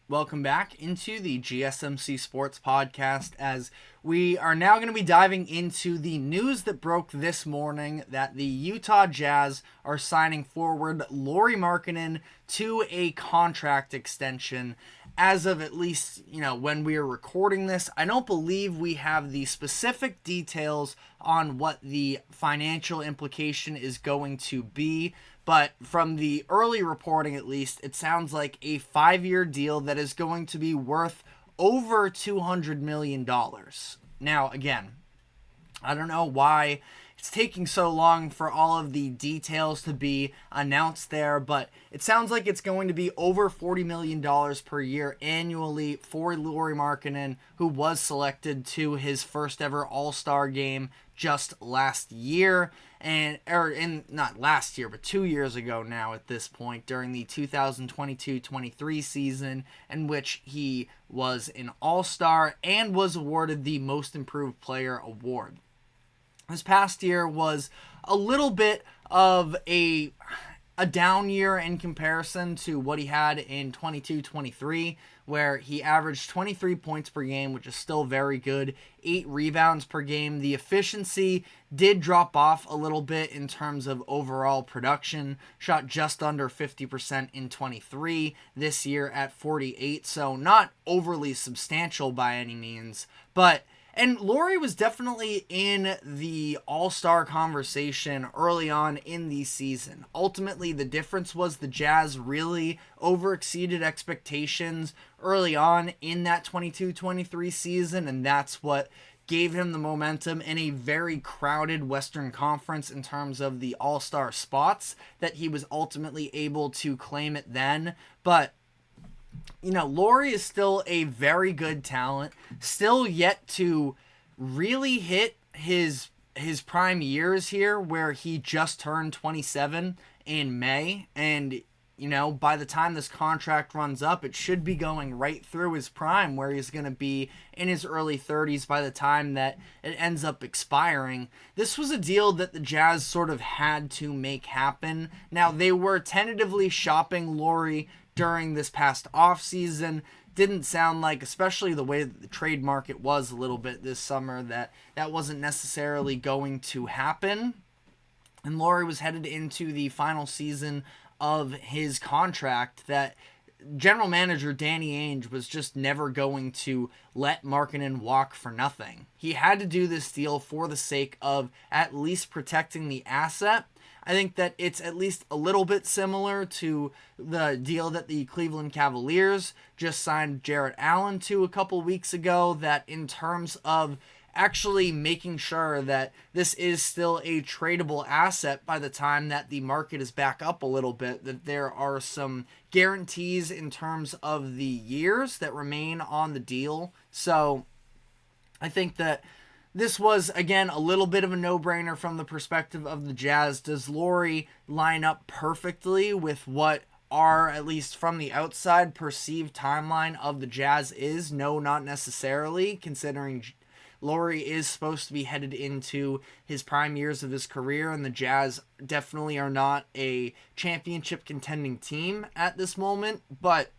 Welcome back into the GSMC Sports Podcast, as we are now going to be diving into the news that broke this morning that the Utah Jazz are signing forward Lauri Markkanen to a contract extension. As of at least, when we are recording this, I don't believe we have the specific details on what the financial implication is going to be. But from the early reporting, at least, it sounds like a 5-year deal that is going to be worth over $200 million. Now, again, I don't know why it's taking so long for all of the details to be announced there, but it sounds like it's going to be over $40 million per year annually for Lauri Markkanen, who was selected to his first ever All-Star game just last year, not last year, but 2 years ago now at this point, during the 2022-23 season, in which he was an All-Star and was awarded the Most Improved Player award. This past year was a little bit of a down year in comparison to what he had in 22-23, where he averaged 23 points per game, which is still very good, 8 rebounds per game. The efficiency did drop off a little bit in terms of overall production, shot just under 50% in 23, this year at 48, so not overly substantial by any means, and Lauri was definitely in the all-star conversation early on in the season. Ultimately, the difference was the Jazz really overexceeded expectations early on in that 22-23 season, and that's what gave him the momentum in a very crowded Western Conference in terms of the all-star spots that he was ultimately able to claim it then. But Lauri is still a very good talent, still yet to really hit his prime years here, where he just turned 27 in May, and by the time this contract runs up, it should be going right through his prime, where he's going to be in his early 30s by the time that it ends up expiring. This was a deal that the Jazz sort of had to make happen. Now, they were tentatively shopping Lauri during this past offseason. Didn't sound like, especially the way that the trade market was a little bit this summer, that wasn't necessarily going to happen. And Lauri was headed into the final season of his contract that general manager Danny Ainge was just never going to let Markkanen walk for nothing. He had to do this deal for the sake of at least protecting the asset. I think that it's at least a little bit similar to the deal that the Cleveland Cavaliers just signed Jarrett Allen to a couple weeks ago, that in terms of actually making sure that this is still a tradable asset by the time that the market is back up a little bit, that there are some guarantees in terms of the years that remain on the deal. So I think that this was, again, a little bit of a no-brainer from the perspective of the Jazz. Does Lauri line up perfectly with what are, at least from the outside, perceived timeline of the Jazz is? No, not necessarily, considering Lauri is supposed to be headed into his prime years of his career, and the Jazz definitely are not a championship contending team at this moment. But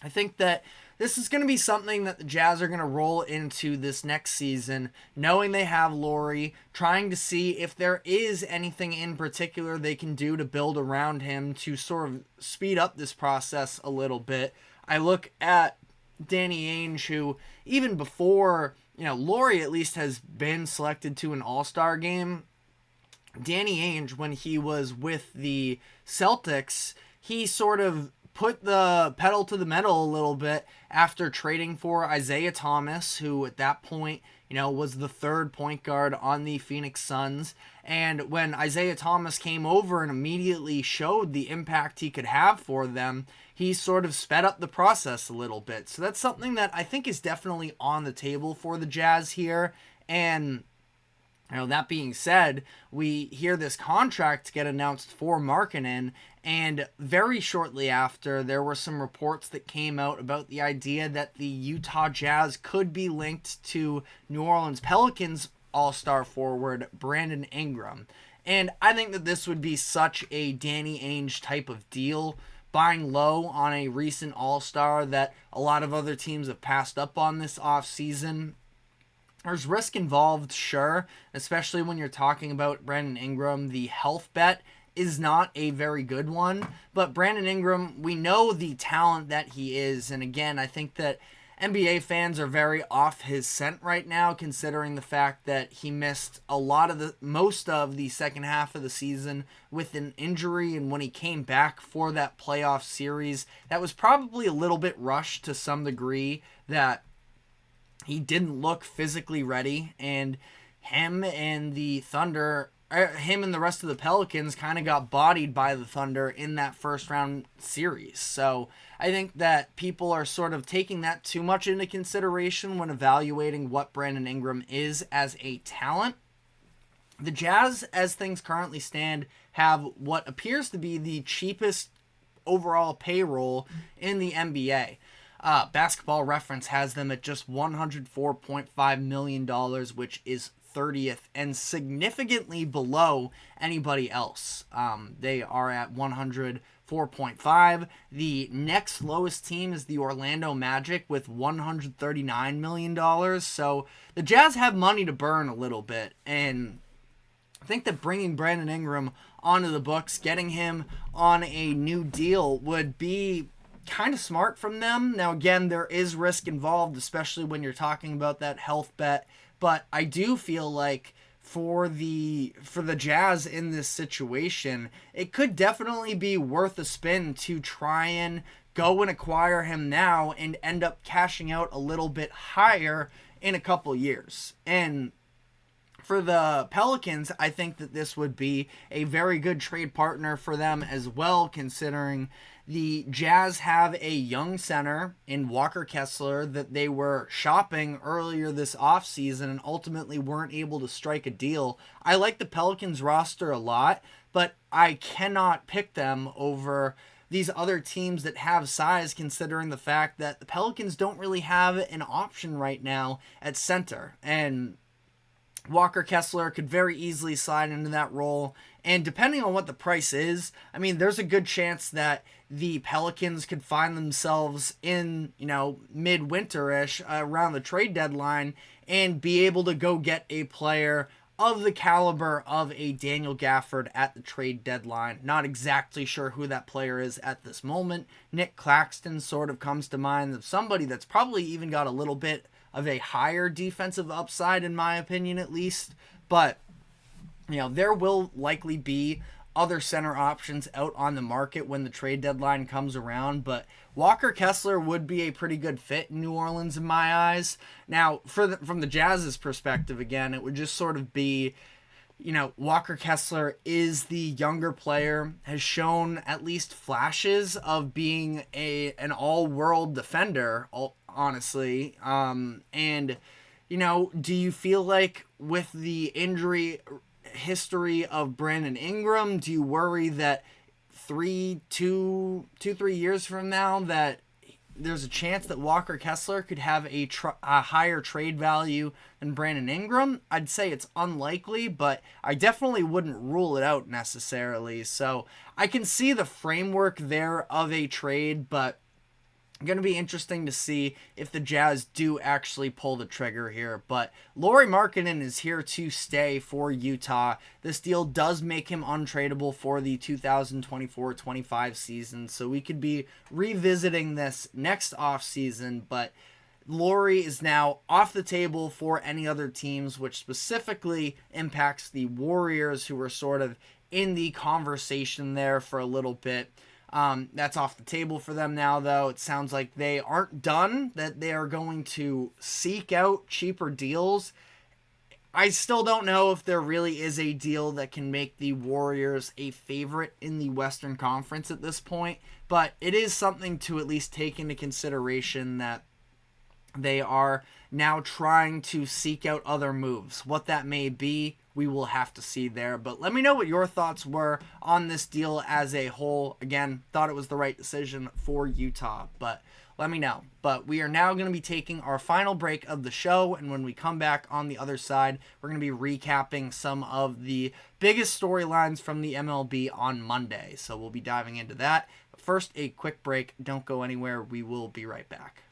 I think that this is going to be something that the Jazz are going to roll into this next season, knowing they have Lauri, trying to see if there is anything in particular they can do to build around him to sort of speed up this process a little bit. I look at Danny Ainge, who even before, Lauri at least has been selected to an All-Star game. Danny Ainge, when he was with the Celtics, he sort of put the pedal to the metal a little bit after trading for Isaiah Thomas, who at that point, was the third point guard on the Phoenix Suns. And when Isaiah Thomas came over and immediately showed the impact he could have for them, he sort of sped up the process a little bit. So that's something that I think is definitely on the table for the Jazz here. And that being said, we hear this contract get announced for Markkanen, and very shortly after, there were some reports that came out about the idea that the Utah Jazz could be linked to New Orleans Pelicans all-star forward Brandon Ingram. And I think that this would be such a Danny Ainge type of deal. buying low on a recent all-star that a lot of other teams have passed up on this offseason. There's risk involved, sure, especially when you're talking about Brandon Ingram. The health bet is not a very good one, but Brandon Ingram, we know the talent that he is, and again, I think that NBA fans are very off his scent right now, considering the fact that he missed most of the second half of the season with an injury, and when he came back for that playoff series, that was probably a little bit rushed to some degree, that he didn't look physically ready, and him and the rest of the Pelicans kind of got bodied by the Thunder in that first round series. So I think that people are sort of taking that too much into consideration when evaluating what Brandon Ingram is as a talent. The Jazz, as things currently stand, have what appears to be the cheapest overall payroll in the NBA. Basketball Reference has them at just $104.5 million, which is 30th and significantly below anybody else. They are at 104.5. The next lowest team is the Orlando Magic with $139 million. So the Jazz have money to burn a little bit, and I think that bringing Brandon Ingram onto the books, getting him on a new deal, would be kind of smart from them. Now, again, there is risk involved, especially when you're talking about that health bet. But I do feel like for the Jazz in this situation, it could definitely be worth a spin to try and go and acquire him now and end up cashing out a little bit higher in a couple years. And for the Pelicans, I think that this would be a very good trade partner for them as well, considering the Jazz have a young center in Walker Kessler that they were shopping earlier this offseason and ultimately weren't able to strike a deal. I like the Pelicans roster a lot, but I cannot pick them over these other teams that have size, considering the fact that the Pelicans don't really have an option right now at center. And Walker Kessler could very easily slide into that role. And depending on what the price is, I mean, there's a good chance that the Pelicans could find themselves in, midwinter-ish around the trade deadline and be able to go get a player of the caliber of a Daniel Gafford at the trade deadline. Not exactly sure who that player is at this moment. Nick Claxton sort of comes to mind of somebody that's probably even got a little bit of a higher defensive upside, in my opinion at least. But, there will likely be other center options out on the market when the trade deadline comes around. But Walker Kessler would be a pretty good fit in New Orleans in my eyes. Now, from the Jazz's perspective, again, it would just sort of be, Walker Kessler is the younger player, has shown at least flashes of being an all-world defender, honestly. And, do you feel like with the injury history of Brandon Ingram, do you worry that 3 years from now that there's a chance that Walker Kessler could have a higher trade value than Brandon Ingram? I'd say it's unlikely, but I definitely wouldn't rule it out necessarily. So I can see the framework there of a trade, but going to be interesting to see if the Jazz do actually pull the trigger here. But Lauri Markkanen is here to stay for Utah. This deal does make him untradeable for the 2024-25 season, so we could be revisiting this next offseason, but Lauri is now off the table for any other teams, which specifically impacts the Warriors, who were sort of in the conversation there for a little bit. That's off the table for them now, though. It sounds like they aren't done, that they are going to seek out cheaper deals. I still don't know if there really is a deal that can make the Warriors a favorite in the Western Conference at this point, but it is something to at least take into consideration that they are now trying to seek out other moves. What that may be, we will have to see there. But let me know what your thoughts were on this deal as a whole. Again, thought it was the right decision for Utah. But let me know. But we are now going to be taking our final break of the show, and when we come back on the other side, we're going to be recapping some of the biggest storylines from the MLB on Monday. So we'll be diving into that. But first, a quick break. Don't go anywhere. We will be right back.